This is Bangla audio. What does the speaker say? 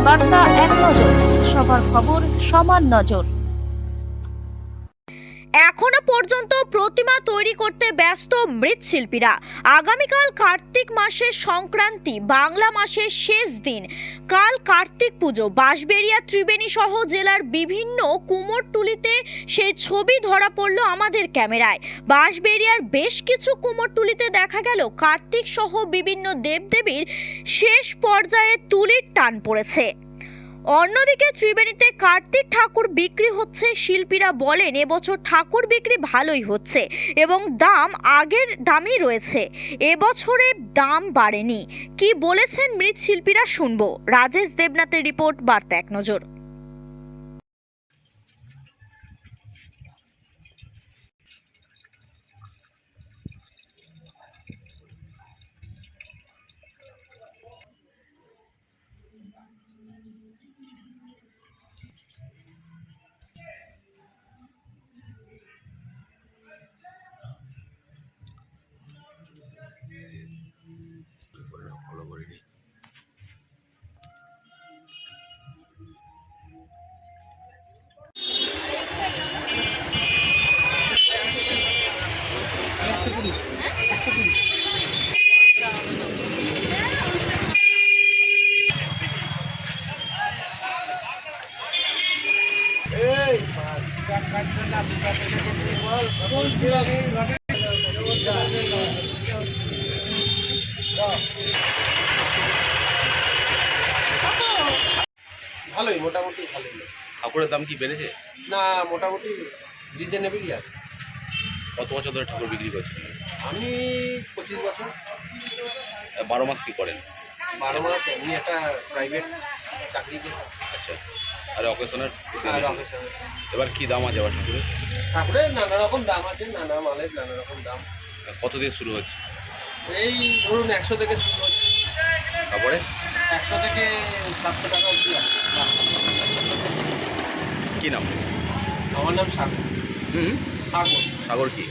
বার্তা এক নজর, সবার খবর সমান নজর। এখনো পর্যন্ত প্রতিমা তৈরি করতে ব্যস্ত মৃৎশিল্পীরা। আগামীকাল কার্তিক মাসের সংক্রান্তি, বাংলা মাসের শেষ দিন। কাল কার্তিক পুজো। বাঁশবেড়িয়া, ত্রিবেণী সহ জেলার বিভিন্ন কুমোরটুলিতে সেই ছবি ধরা পড়ল আমাদের ক্যামেরায়। বাঁশবেড়িয়ার বেশ কিছু কুমোরটুলিতে দেখা গেল কার্তিক সহ বিভিন্ন দেবদেবীর শেষ পর্যায়ে তুলির টান পড়েছে। অন্যদিকে ত্রিবেণীতে কার্তিক ঠাকুর বিক্রি হচ্ছে। শিল্পীরা বলেন এবছর ঠাকুর বিক্রি ভালোই হচ্ছে এবং দাম আগের দামই রয়েছে, এবছরে দাম বাড়েনি। কি বলেছেন মৃৎশিল্পীরা শুনবো। রাজেশ দেবনাথের রিপোর্ট, বার্তা এক নজর। ভালোই, মোটামুটি ভালোই। ঠাকুরের দাম কি বেড়েছে? না, মোটামুটি রিজনেবলই আছে। কত বছর ধরে ঠাকুর বিক্রি করছেন? আমি 25 বছর। 12 মাস কি করেন? 12 মাস এমনি একটা প্রাইভেট চাকরি করি। আচ্ছা, আর অকেশনের? আর অফিসার। এবার কি দাম আছে আবার ঠাকুরের? ঠাকুরের নানা রকম দাম আছে, নানা মালের নানা রকম দাম। কত দিয়ে শুরু হচ্ছে? এই ধরুন 100 থেকে শুরু হচ্ছে। তারপরে 100 থেকে 700 টাকা অবধি আছে। কি নাম? আমার নাম সাগর। হুম, সাগর। সাগর কি?